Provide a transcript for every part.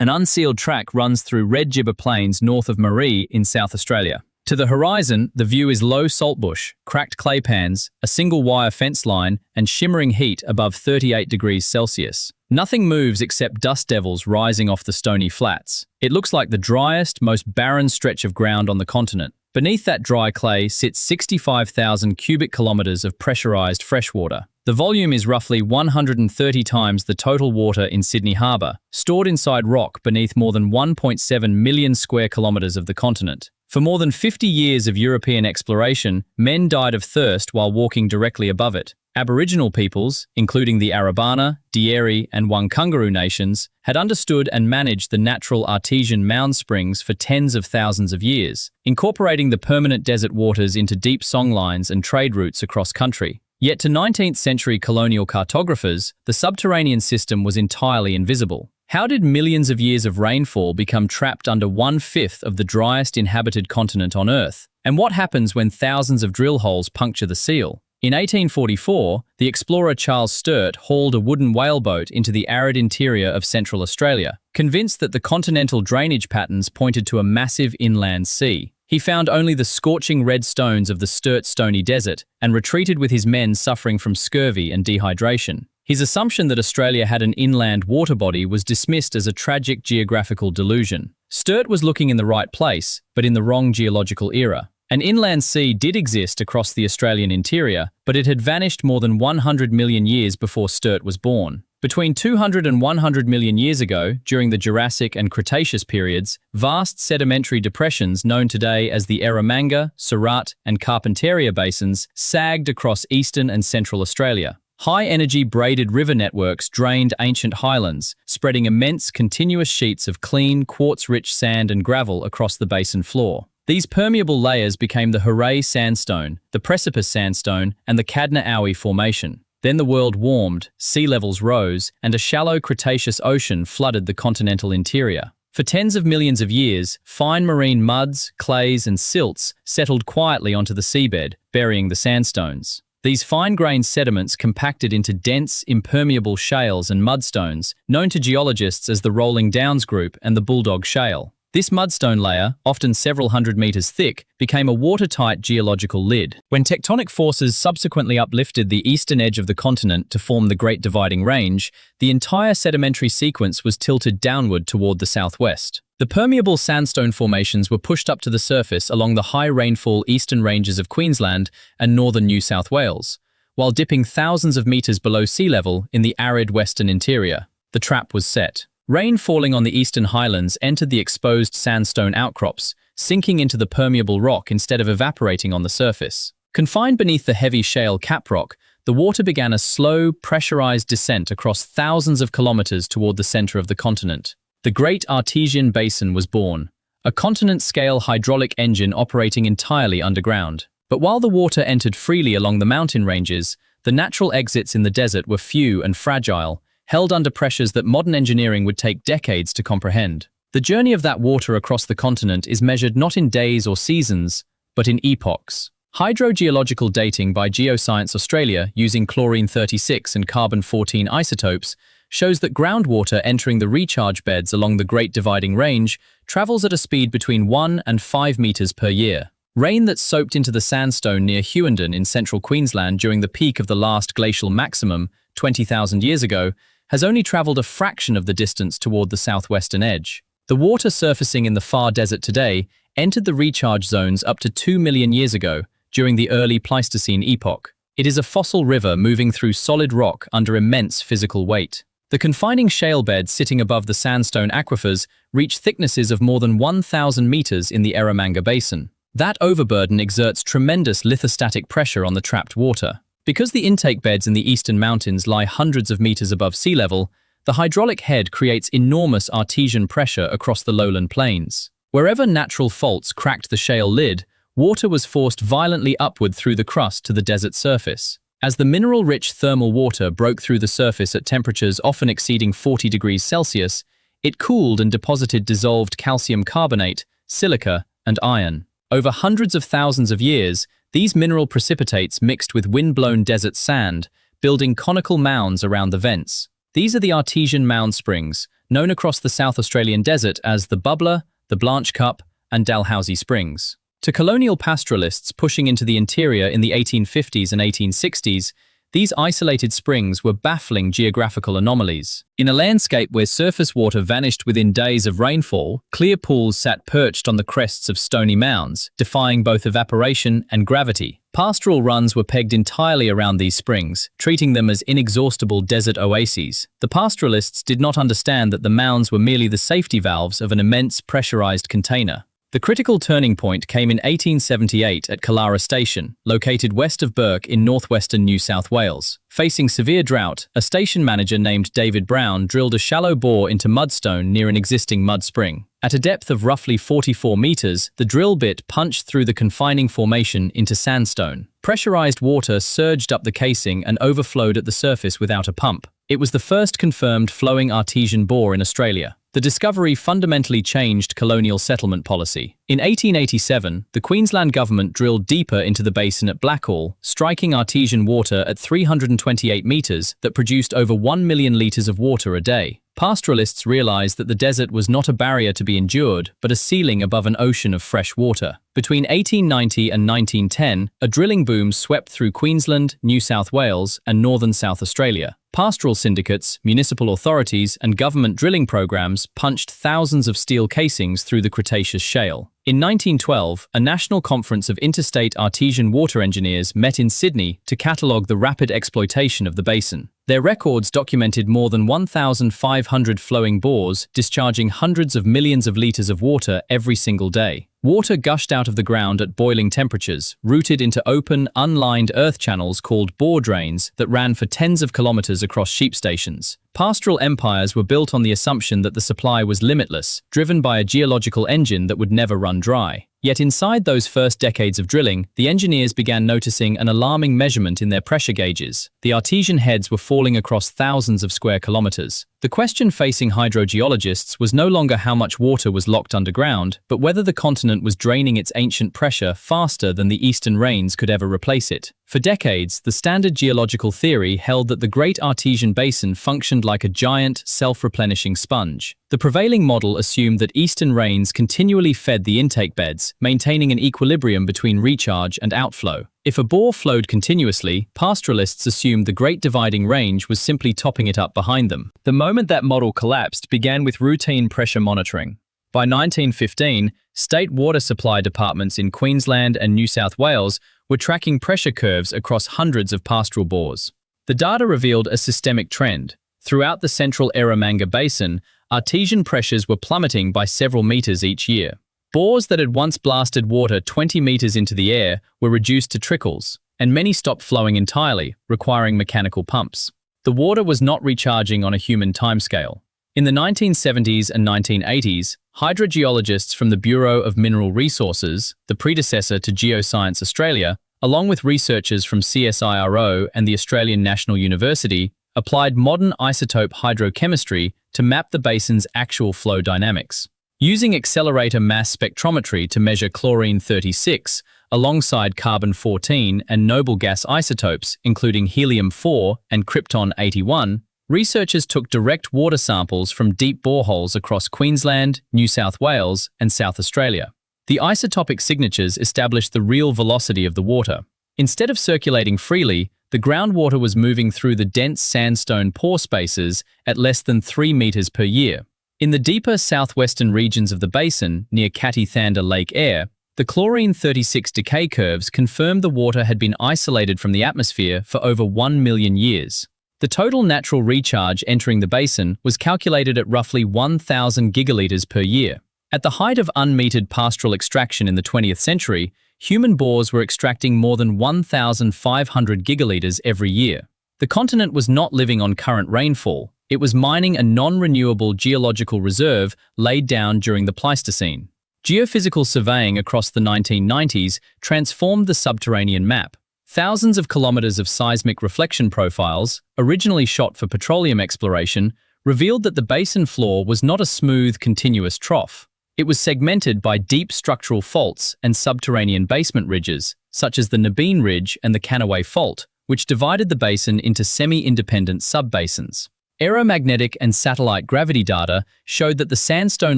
An unsealed track runs through Red Gibber Plains north of Maree in South Australia. To the horizon, the view is low saltbush, cracked clay pans, a single wire fence line, and shimmering heat above 38 degrees Celsius. Nothing moves except dust devils rising off the stony flats. It looks like the driest, most barren stretch of ground on the continent. Beneath that dry clay sits 65,000 cubic kilometres of pressurized freshwater. The volume is roughly 130 times the total water in Sydney Harbour, stored inside rock beneath more than 1.7 million square kilometres of the continent. For more than 50 years of European exploration, men died of thirst while walking directly above it. Aboriginal peoples, including the Arabana, Dieri and Wankungaroo nations, had understood and managed the natural artesian mound springs for tens of thousands of years, incorporating the permanent desert waters into deep songlines and trade routes across country. Yet to 19th century colonial cartographers, the subterranean system was entirely invisible. How did millions of years of rainfall become trapped under 1/5 of the driest inhabited continent on Earth? And what happens when thousands of drill holes puncture the seal? In 1844, the explorer Charles Sturt hauled a wooden whaleboat into the arid interior of Central Australia, convinced that the continental drainage patterns pointed to a massive inland sea. He found only the scorching red stones of the Sturt Stony Desert and retreated with his men suffering from scurvy and dehydration. His assumption that Australia had an inland water body was dismissed as a tragic geographical delusion. Sturt was looking in the right place, but in the wrong geological era. An inland sea did exist across the Australian interior, but it had vanished more than 100 million years before Sturt was born. Between 200 and 100 million years ago, during the Jurassic and Cretaceous periods, vast sedimentary depressions known today as the Eromanga, Surat, and Carpentaria basins sagged across eastern and central Australia. High-energy braided river networks drained ancient highlands, spreading immense continuous sheets of clean, quartz-rich sand and gravel across the basin floor. These permeable layers became the Hooray Sandstone, the Precipice Sandstone, and the Cadna-Owie Formation. Then the world warmed, sea levels rose, and a shallow Cretaceous ocean flooded the continental interior. For tens of millions of years, fine marine muds, clays, and silts settled quietly onto the seabed, burying the sandstones. These fine-grained sediments compacted into dense, impermeable shales and mudstones, known to geologists as the Rolling Downs Group and the Bulldog Shale. This mudstone layer, often several hundred meters thick, became a watertight geological lid. When tectonic forces subsequently uplifted the eastern edge of the continent to form the Great Dividing Range, the entire sedimentary sequence was tilted downward toward the southwest. The permeable sandstone formations were pushed up to the surface along the high-rainfall eastern ranges of Queensland and northern New South Wales, while dipping thousands of meters below sea level in the arid western interior. The trap was set. Rain falling on the eastern highlands entered the exposed sandstone outcrops, sinking into the permeable rock instead of evaporating on the surface. Confined beneath the heavy shale caprock, the water began a slow, pressurized descent across thousands of kilometers toward the center of the continent. The Great Artesian Basin was born, a continent-scale hydraulic engine operating entirely underground. But while the water entered freely along the mountain ranges, the natural exits in the desert were few and fragile, held under pressures that modern engineering would take decades to comprehend. The journey of that water across the continent is measured not in days or seasons, but in epochs. Hydrogeological dating by Geoscience Australia using chlorine-36 and carbon-14 isotopes shows that groundwater entering the recharge beds along the Great Dividing Range travels at a speed between 1 and 5 meters per year. Rain that soaked into the sandstone near Hughenden in central Queensland during the peak of the last glacial maximum, 20,000 years ago, has only travelled a fraction of the distance toward the southwestern edge. The water surfacing in the far desert today entered the recharge zones up to 2 million years ago, during the early Pleistocene epoch. It is a fossil river moving through solid rock under immense physical weight. The confining shale beds sitting above the sandstone aquifers reach thicknesses of more than 1,000 meters in the Eromanga Basin. That overburden exerts tremendous lithostatic pressure on the trapped water. Because the intake beds in the eastern mountains lie hundreds of meters above sea level, the hydraulic head creates enormous artesian pressure across the lowland plains. Wherever natural faults cracked the shale lid, water was forced violently upward through the crust to the desert surface. As the mineral-rich thermal water broke through the surface at temperatures often exceeding 40 degrees Celsius, it cooled and deposited dissolved calcium carbonate, silica, and iron. Over hundreds of thousands of years, these mineral precipitates mixed with wind-blown desert sand, building conical mounds around the vents. These are the artesian mound springs, known across the South Australian desert as the Bubbler, the Blanche Cup, and Dalhousie Springs. To colonial pastoralists pushing into the interior in the 1850s and 1860s, these isolated springs were baffling geographical anomalies. In a landscape where surface water vanished within days of rainfall, clear pools sat perched on the crests of stony mounds, defying both evaporation and gravity. Pastoral runs were pegged entirely around these springs, treating them as inexhaustible desert oases. The pastoralists did not understand that the mounds were merely the safety valves of an immense pressurized container. The critical turning point came in 1878 at Killara Station, located west of Bourke in northwestern New South Wales. Facing severe drought, a station manager named David Brown drilled a shallow bore into mudstone near an existing mud spring. At a depth of roughly 44 meters, the drill bit punched through the confining formation into sandstone. Pressurized water surged up the casing and overflowed at the surface without a pump. It was the first confirmed flowing artesian bore in Australia. The discovery fundamentally changed colonial settlement policy. In 1887, the Queensland government drilled deeper into the basin at Blackall, striking artesian water at 328 metres that produced over 1 million litres of water a day. Pastoralists realised that the desert was not a barrier to be endured, but a ceiling above an ocean of fresh water. Between 1890 and 1910, a drilling boom swept through Queensland, New South Wales, and northern South Australia. Pastoral syndicates, municipal authorities, and government drilling programs punched thousands of steel casings through the Cretaceous shale. In 1912, a national conference of interstate artesian water engineers met in Sydney to catalogue the rapid exploitation of the basin. Their records documented more than 1,500 flowing bores discharging hundreds of millions of litres of water every single day. Water gushed out of the ground at boiling temperatures, rooted into open, unlined earth channels called bore drains that ran for tens of kilometres across sheep stations. Pastoral empires were built on the assumption that the supply was limitless, driven by a geological engine that would never run dry. Yet inside those first decades of drilling, the engineers began noticing an alarming measurement in their pressure gauges. The artesian heads were falling across thousands of square kilometres. The question facing hydrogeologists was no longer how much water was locked underground, but whether the continent was draining its ancient pressure faster than the eastern rains could ever replace it. For decades, the standard geological theory held that the Great Artesian Basin functioned like a giant, self-replenishing sponge. The prevailing model assumed that eastern rains continually fed the intake beds, maintaining an equilibrium between recharge and outflow. If a bore flowed continuously, pastoralists assumed the Great Dividing Range was simply topping it up behind them. The moment that model collapsed began with routine pressure monitoring. By 1915, state water supply departments in Queensland and New South Wales were tracking pressure curves across hundreds of pastoral bores. The data revealed a systemic trend. Throughout the central Eromanga Basin, artesian pressures were plummeting by several meters each year. Bores that had once blasted water 20 meters into the air were reduced to trickles, and many stopped flowing entirely, requiring mechanical pumps. The water was not recharging on a human timescale. In the 1970s and 1980s, hydrogeologists from the Bureau of Mineral Resources, the predecessor to Geoscience Australia, along with researchers from CSIRO and the Australian National University, applied modern isotope hydrochemistry to map the basin's actual flow dynamics. Using accelerator mass spectrometry to measure chlorine-36, alongside carbon-14 and noble gas isotopes, including helium-4 and krypton-81, researchers took direct water samples from deep boreholes across Queensland, New South Wales, and South Australia. The isotopic signatures established the real velocity of the water. Instead of circulating freely, the groundwater was moving through the dense sandstone pore spaces at less than 3 meters per year. In the deeper southwestern regions of the basin, near Cathy-Thander Lake Eyre, the chlorine-36 decay curves confirmed the water had been isolated from the atmosphere for over 1 million years. The total natural recharge entering the basin was calculated at roughly 1,000 gigalitres per year. At the height of unmetered pastoral extraction in the 20th century, human bores were extracting more than 1,500 gigalitres every year. The continent was not living on current rainfall. It was mining a non-renewable geological reserve laid down during the Pleistocene. Geophysical surveying across the 1990s transformed the subterranean map. Thousands of kilometers of seismic reflection profiles, originally shot for petroleum exploration, revealed that the basin floor was not a smooth, continuous trough. It was segmented by deep structural faults and subterranean basement ridges, such as the Nabeen Ridge and the Canaway Fault, which divided the basin into semi-independent sub-basins. Aeromagnetic and satellite gravity data showed that the sandstone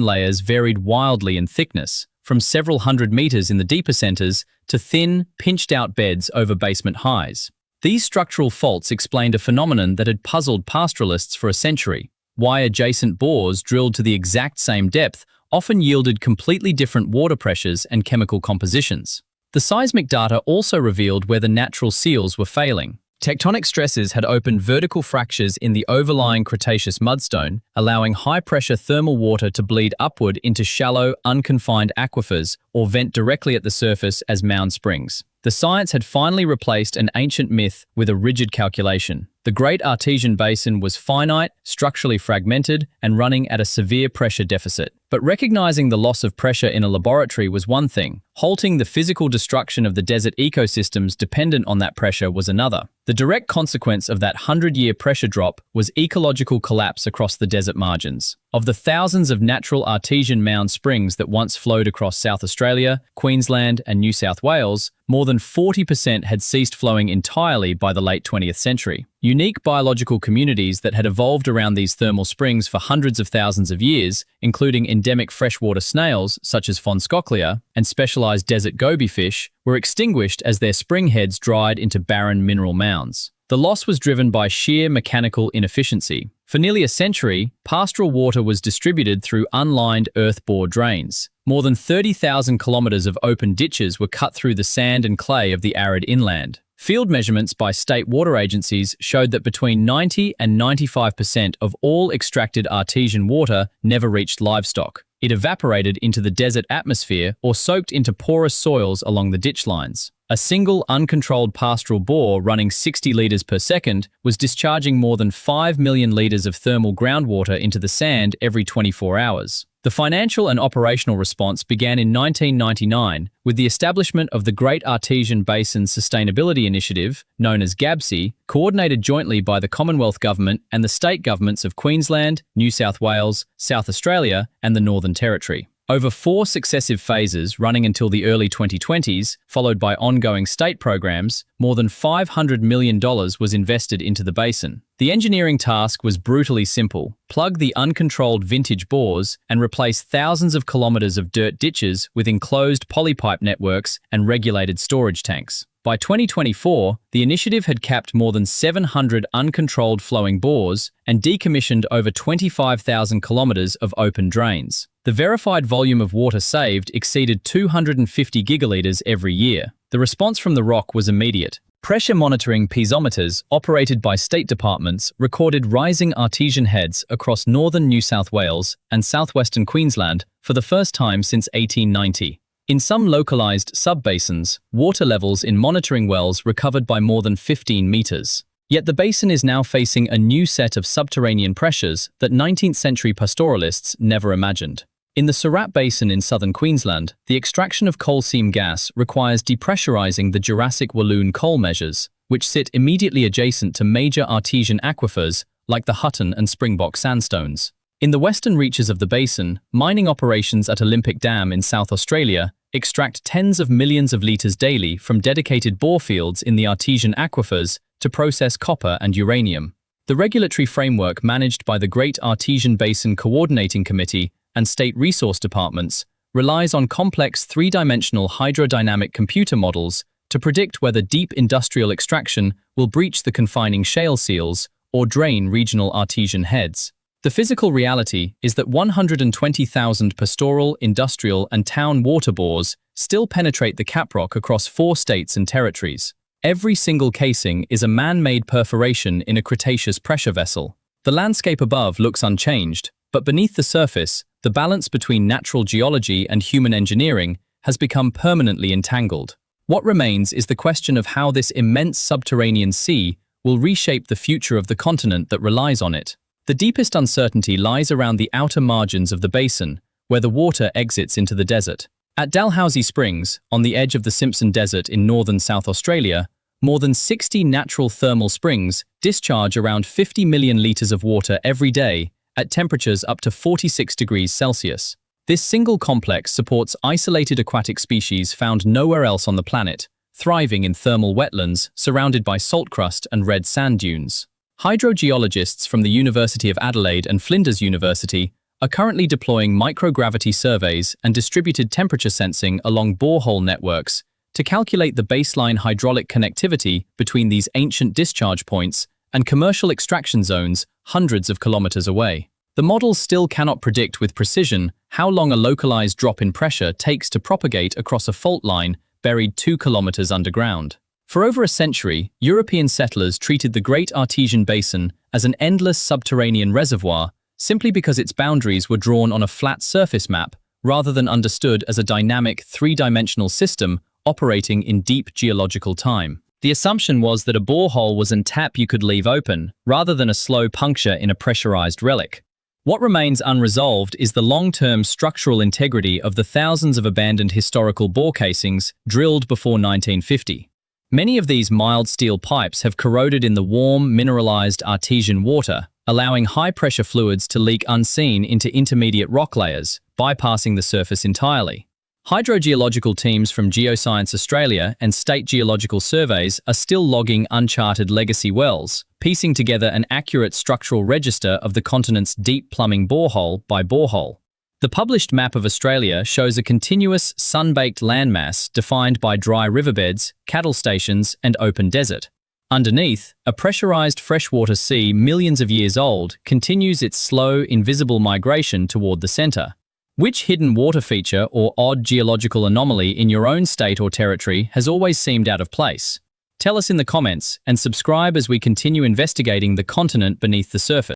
layers varied wildly in thickness, from several hundred meters in the deeper centers to thin, pinched-out beds over basement highs. These structural faults explained a phenomenon that had puzzled pastoralists for a century: why adjacent bores drilled to the exact same depth often yielded completely different water pressures and chemical compositions. The seismic data also revealed where the natural seals were failing. Tectonic stresses had opened vertical fractures in the overlying Cretaceous mudstone, allowing high-pressure thermal water to bleed upward into shallow, unconfined aquifers or vent directly at the surface as mound springs. The science had finally replaced an ancient myth with a rigid calculation. The Great Artesian Basin was finite, structurally fragmented, and running at a severe pressure deficit. But recognizing the loss of pressure in a laboratory was one thing. Halting the physical destruction of the desert ecosystems dependent on that pressure was another. The direct consequence of that 100-year pressure drop was ecological collapse across the desert margins. Of the thousands of natural artesian mound springs that once flowed across South Australia, Queensland, and New South Wales, more than 40% had ceased flowing entirely by the late 20th century. Unique biological communities that had evolved around these thermal springs for hundreds of thousands of years, including endemic freshwater snails such as Phonschochlea and specialized desert goby fish, were extinguished as their spring heads dried into barren mineral mounds. The loss was driven by sheer mechanical inefficiency. For nearly a century, pastoral water was distributed through unlined earth-bore drains. More than 30,000 kilometres of open ditches were cut through the sand and clay of the arid inland. Field measurements by state water agencies showed that between 90 and 95% of all extracted artesian water never reached livestock. It evaporated into the desert atmosphere or soaked into porous soils along the ditch lines. A single uncontrolled pastoral bore running 60 litres per second was discharging more than 5 million litres of thermal groundwater into the sand every 24 hours. The financial and operational response began in 1999 with the establishment of the Great Artesian Basin Sustainability Initiative, known as GABSI, coordinated jointly by the Commonwealth Government and the state governments of Queensland, New South Wales, South Australia, and the Northern Territory. Over 4 successive phases running until the early 2020s, followed by ongoing state programs, more than $500 million was invested into the basin. The engineering task was brutally simple: plug the uncontrolled vintage bores and replace thousands of kilometres of dirt ditches with enclosed polypipe networks and regulated storage tanks. By 2024, the initiative had capped more than 700 uncontrolled flowing bores and decommissioned over 25,000 kilometres of open drains. The verified volume of water saved exceeded 250 gigalitres every year. The response from the rock was immediate. Pressure monitoring piezometers operated by state departments recorded rising artesian heads across northern New South Wales and southwestern Queensland for the first time since 1890. In some localized sub-basins, water levels in monitoring wells recovered by more than 15 meters. Yet the basin is now facing a new set of subterranean pressures that 19th century pastoralists never imagined. In the Surat Basin in southern Queensland, the extraction of coal seam gas requires depressurizing the Jurassic Walloon coal measures, which sit immediately adjacent to major artesian aquifers like the Hutton and Springbok sandstones. In the western reaches of the basin, mining operations at Olympic Dam in South Australia extract tens of millions of litres daily from dedicated bore fields in the artesian aquifers to process copper and uranium. The regulatory framework managed by the Great Artesian Basin Coordinating Committee and state resource departments relies on complex three-dimensional hydrodynamic computer models to predict whether deep industrial extraction will breach the confining shale seals or drain regional artesian heads. The physical reality is that 120,000 pastoral, industrial, and town water bores still penetrate the caprock across 4 states and territories. Every single casing is a man-made perforation in a Cretaceous pressure vessel. The landscape above looks unchanged, but beneath the surface, the balance between natural geology and human engineering has become permanently entangled. What remains is the question of how this immense subterranean sea will reshape the future of the continent that relies on it. The deepest uncertainty lies around the outer margins of the basin, where the water exits into the desert. At Dalhousie Springs, on the edge of the Simpson Desert in northern South Australia, more than 60 natural thermal springs discharge around 50 million litres of water every day at temperatures up to 46 degrees Celsius. This single complex supports isolated aquatic species found nowhere else on the planet, thriving in thermal wetlands surrounded by salt crust and red sand dunes. Hydrogeologists from the University of Adelaide and Flinders University are currently deploying microgravity surveys and distributed temperature sensing along borehole networks to calculate the baseline hydraulic connectivity between these ancient discharge points and commercial extraction zones hundreds of kilometers away. The models still cannot predict with precision how long a localized drop in pressure takes to propagate across a fault line buried 2 kilometers underground. For over a century, European settlers treated the Great Artesian Basin as an endless subterranean reservoir simply because its boundaries were drawn on a flat surface map rather than understood as a dynamic three-dimensional system operating in deep geological time. The assumption was that a borehole was a tap you could leave open, rather than a slow puncture in a pressurized relic. What remains unresolved is the long-term structural integrity of the thousands of abandoned historical bore casings drilled before 1950. Many of these mild steel pipes have corroded in the warm, mineralized artesian water, allowing high-pressure fluids to leak unseen into intermediate rock layers, bypassing the surface entirely. Hydrogeological teams from Geoscience Australia and state geological surveys are still logging uncharted legacy wells, piecing together an accurate structural register of the continent's deep plumbing borehole by borehole. The published map of Australia shows a continuous, sun-baked landmass defined by dry riverbeds, cattle stations, and open desert. Underneath, a pressurized freshwater sea millions of years old continues its slow, invisible migration toward the center. Which hidden water feature or odd geological anomaly in your own state or territory has always seemed out of place? Tell us in the comments and subscribe as we continue investigating the continent beneath the surface.